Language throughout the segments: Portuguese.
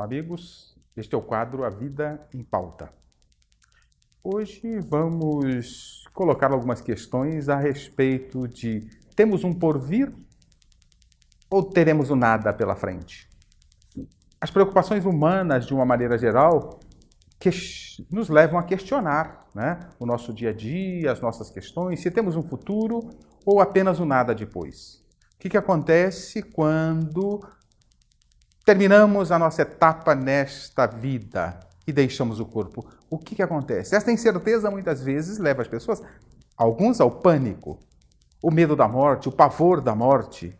amigos, este é o quadro A Vida em Pauta. Hoje vamos colocar algumas questões a respeito de temos um porvir ou teremos o nada pela frente? As preocupações humanas, de uma maneira geral, nos levam a questionar, o nosso dia a dia, as nossas questões, se temos um futuro ou apenas o nada depois. O que acontece quando terminamos a nossa etapa nesta vida e deixamos o corpo? O que acontece? Esta incerteza muitas vezes leva as pessoas, alguns ao pânico, o medo da morte, o pavor da morte,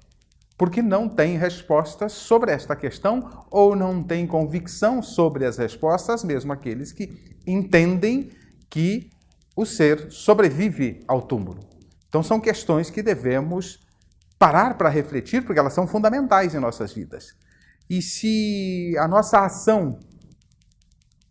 porque não têm respostas sobre esta questão ou não têm convicção sobre as respostas, mesmo aqueles que entendem que o ser sobrevive ao túmulo. Então são questões que devemos parar para refletir, porque elas são fundamentais em nossas vidas. E se a nossa ação,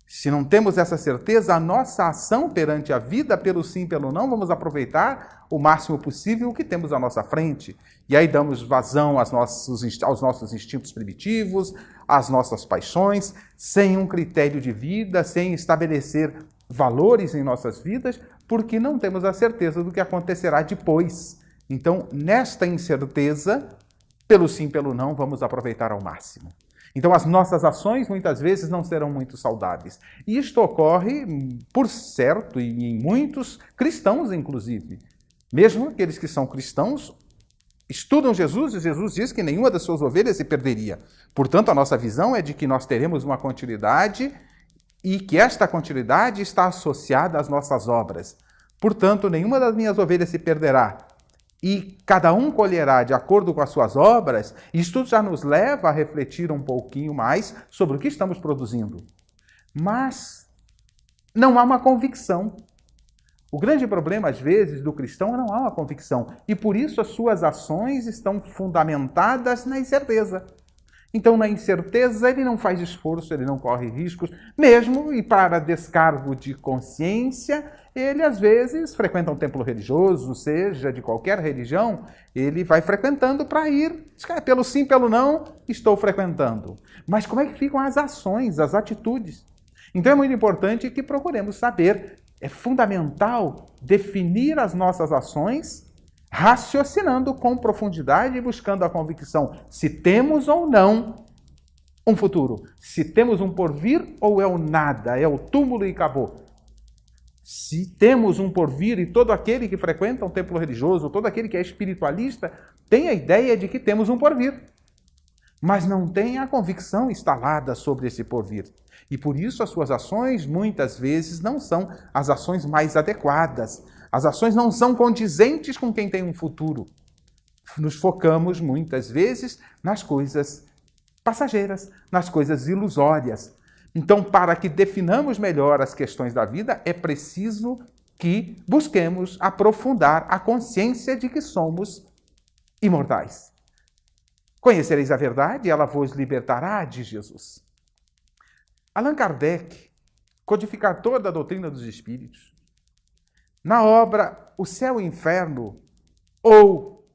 se não temos essa certeza, a nossa ação perante a vida, pelo sim, pelo não, vamos aproveitar o máximo possível o que temos à nossa frente. E aí damos vazão aos nossos instintos primitivos, às nossas paixões, sem um critério de vida, sem estabelecer valores em nossas vidas, porque não temos a certeza do que acontecerá depois. Então, nesta incerteza, pelo sim, pelo não, vamos aproveitar ao máximo. Então, as nossas ações, muitas vezes, não serão muito saudáveis. E isto ocorre, por certo, e em muitos cristãos, inclusive. Mesmo aqueles que são cristãos, estudam Jesus, e Jesus diz que nenhuma das suas ovelhas se perderia. Portanto, a nossa visão é de que nós teremos uma continuidade e que esta continuidade está associada às nossas obras. Portanto, nenhuma das minhas ovelhas se perderá. E cada um colherá de acordo com as suas obras, e isto já nos leva a refletir um pouquinho mais sobre o que estamos produzindo. Mas não há uma convicção. O grande problema, às vezes, do cristão é não há uma convicção, e por isso as suas ações estão fundamentadas na incerteza. Então, na incerteza, ele não faz esforço, ele não corre riscos, mesmo e para descargo de consciência, ele às vezes frequenta um templo religioso, seja de qualquer religião, ele vai frequentando para ir, pelo sim, pelo não, estou frequentando. Mas como é que ficam as ações, as atitudes? Então é muito importante que procuremos saber, é fundamental definir as nossas ações, raciocinando com profundidade e buscando a convicção se temos ou não um futuro, se temos um porvir ou é o nada, é o túmulo e acabou. Se temos um porvir, e todo aquele que frequenta um templo religioso, todo aquele que é espiritualista, tem a ideia de que temos um porvir, mas não tem a convicção instalada sobre esse porvir. E por isso as suas ações muitas vezes não são as ações mais adequadas. As ações não são condizentes com quem tem um futuro. Nos focamos muitas vezes nas coisas passageiras, nas coisas ilusórias. Então, para que definamos melhor as questões da vida, é preciso que busquemos aprofundar a consciência de que somos imortais. Conhecereis a verdade, ela vos libertará, diz Jesus. Allan Kardec, codificador da doutrina dos espíritos, na obra O Céu e o Inferno, ou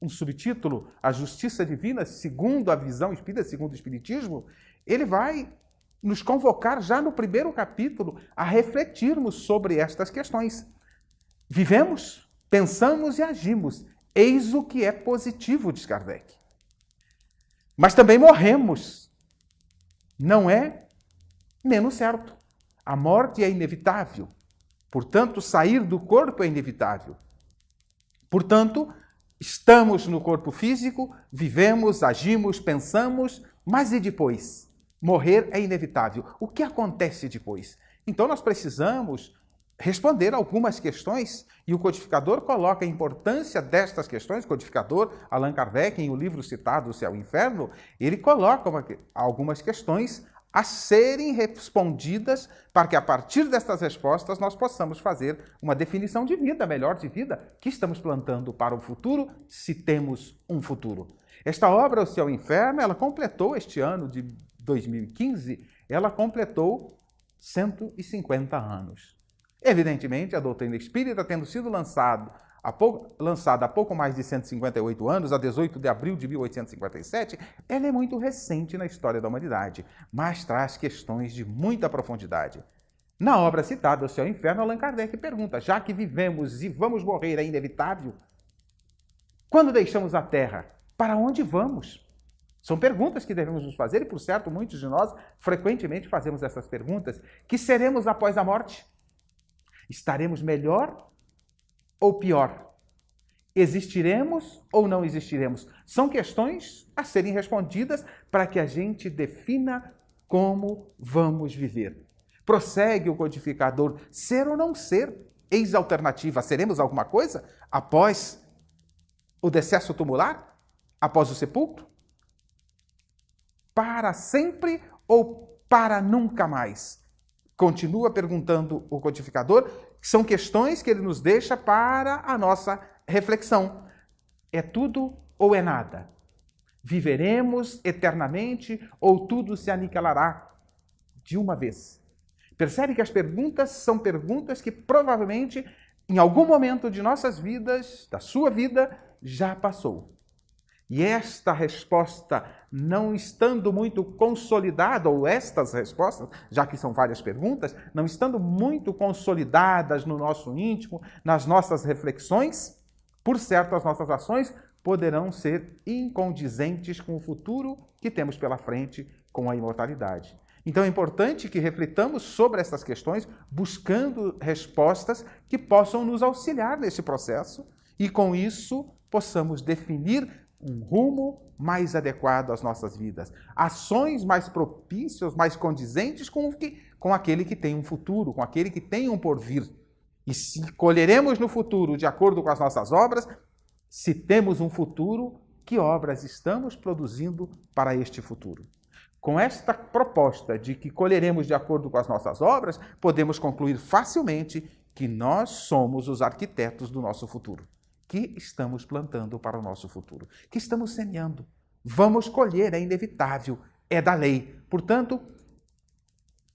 um subtítulo, A Justiça Divina, segundo a visão espírita, segundo o Espiritismo, ele vai nos convocar já no primeiro capítulo a refletirmos sobre estas questões. Vivemos, pensamos e agimos. Eis o que é positivo, diz Kardec. Mas também morremos. Não é menos certo. A morte é inevitável. Portanto, sair do corpo é inevitável. Portanto, estamos no corpo físico, vivemos, agimos, pensamos, mas e depois? Morrer é inevitável. O que acontece depois? Então, nós precisamos responder algumas questões e o codificador coloca a importância destas questões. O codificador, Allan Kardec, em o livro citado, O Céu e o Inferno, ele coloca algumas questões a serem respondidas para que, a partir destas respostas, nós possamos fazer uma definição de vida, melhor de vida, que estamos plantando para o futuro, se temos um futuro. Esta obra, O Céu e o Inferno, ela completou este ano de 2015, ela completou 150 anos. Evidentemente, a doutrina espírita, tendo sido lançada lançada há pouco mais de 158 anos, a 18 de abril de 1857, ela é muito recente na história da humanidade, mas traz questões de muita profundidade. Na obra citada, O Céu e o Inferno, Allan Kardec pergunta: já que vivemos e vamos morrer, é inevitável? Quando deixamos a Terra, para onde vamos? São perguntas que devemos nos fazer e, por certo, muitos de nós frequentemente fazemos essas perguntas. Que seremos após a morte? Estaremos melhor ou pior? Existiremos ou não existiremos? São questões a serem respondidas para que a gente defina como vamos viver. Prossegue o codificador: ser ou não ser? Eis a alternativa. Seremos alguma coisa após o decesso tumular? Após o sepulcro? Para sempre ou para nunca mais? Continua perguntando o codificador. São questões que ele nos deixa para a nossa reflexão. É tudo ou é nada? Viveremos eternamente ou tudo se aniquilará de uma vez? Percebe que as perguntas são perguntas que provavelmente em algum momento de nossas vidas, da sua vida, já passou. E esta resposta, não estando muito consolidada, ou estas respostas, já que são várias perguntas, não estando muito consolidadas no nosso íntimo, nas nossas reflexões, por certo, as nossas ações poderão ser incondizentes com o futuro que temos pela frente, com a imortalidade. Então é importante que reflitamos sobre essas questões, buscando respostas que possam nos auxiliar nesse processo e, com isso, possamos definir um rumo mais adequado às nossas vidas, ações mais propícias, mais condizentes com aquele que tem um futuro, com aquele que tem um porvir. E se colheremos no futuro de acordo com as nossas obras, se temos um futuro, que obras estamos produzindo para este futuro? Com esta proposta de que colheremos de acordo com as nossas obras, podemos concluir facilmente que nós somos os arquitetos do nosso futuro, que estamos plantando para o nosso futuro, que estamos semeando. Vamos colher, é inevitável, é da lei. Portanto,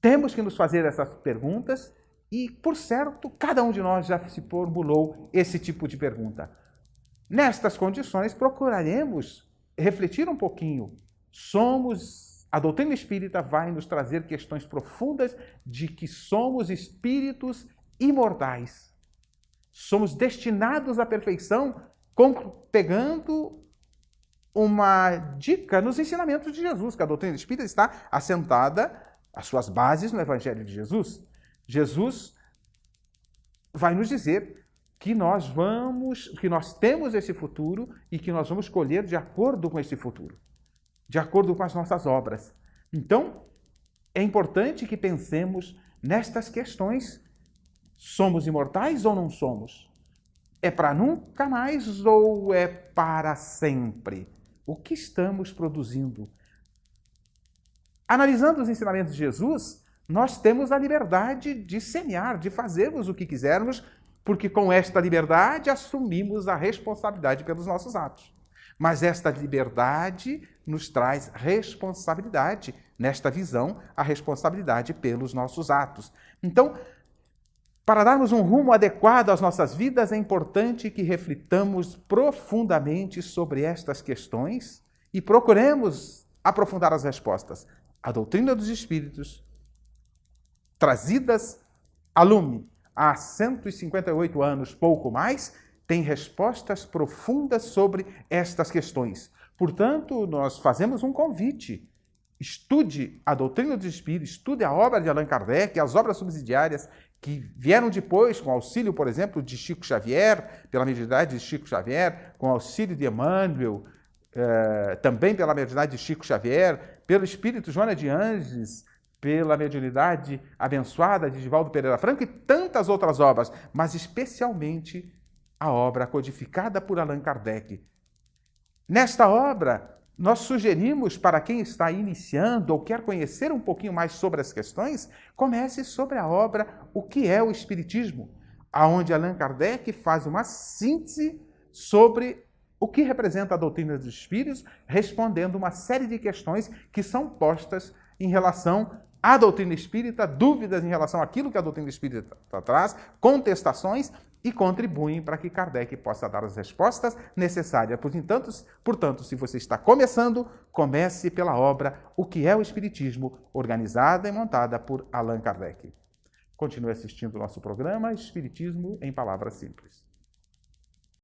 temos que nos fazer essas perguntas e, por certo, cada um de nós já se formulou esse tipo de pergunta. Nestas condições, procuraremos refletir um pouquinho. A doutrina espírita vai nos trazer questões profundas de que somos espíritos imortais. Somos destinados à perfeição, pegando uma dica nos ensinamentos de Jesus, que a doutrina espírita está assentada, as suas bases no Evangelho de Jesus. Jesus vai nos dizer que nós temos esse futuro e que nós vamos colher de acordo com esse futuro, de acordo com as nossas obras. Então, é importante que pensemos nestas questões. Somos imortais ou não somos? É para nunca mais ou é para sempre? O que estamos produzindo? Analisando os ensinamentos de Jesus, nós temos a liberdade de semear, de fazermos o que quisermos, porque com esta liberdade assumimos a responsabilidade pelos nossos atos. Mas esta liberdade nos traz responsabilidade, nesta visão, a responsabilidade pelos nossos atos. Então, para darmos um rumo adequado às nossas vidas, é importante que reflitamos profundamente sobre estas questões e procuremos aprofundar as respostas. A doutrina dos Espíritos, trazidas a lume há 158 anos, pouco mais, tem respostas profundas sobre estas questões. Portanto, nós fazemos um convite. Estude a doutrina dos Espíritos, estude a obra de Allan Kardec, as obras subsidiárias que vieram depois, com auxílio, por exemplo, de Chico Xavier, pela mediunidade de Chico Xavier, com auxílio de Emmanuel, também pela mediunidade de Chico Xavier, pelo espírito Joana de Ângeles, pela mediunidade abençoada de Divaldo Pereira Franco e tantas outras obras, mas especialmente a obra codificada por Allan Kardec. Nesta obra, nós sugerimos para quem está iniciando ou quer conhecer um pouquinho mais sobre as questões, comece sobre a obra O que é o Espiritismo, aonde Allan Kardec faz uma síntese sobre o que representa a doutrina dos Espíritos, respondendo uma série de questões que são postas em relação a doutrina espírita, dúvidas em relação àquilo que a doutrina espírita traz, contestações, e contribuem para que Kardec possa dar as respostas necessárias. Portanto, se você está começando, comece pela obra O que é o Espiritismo, organizada e montada por Allan Kardec. Continue assistindo o nosso programa Espiritismo em Palavras Simples.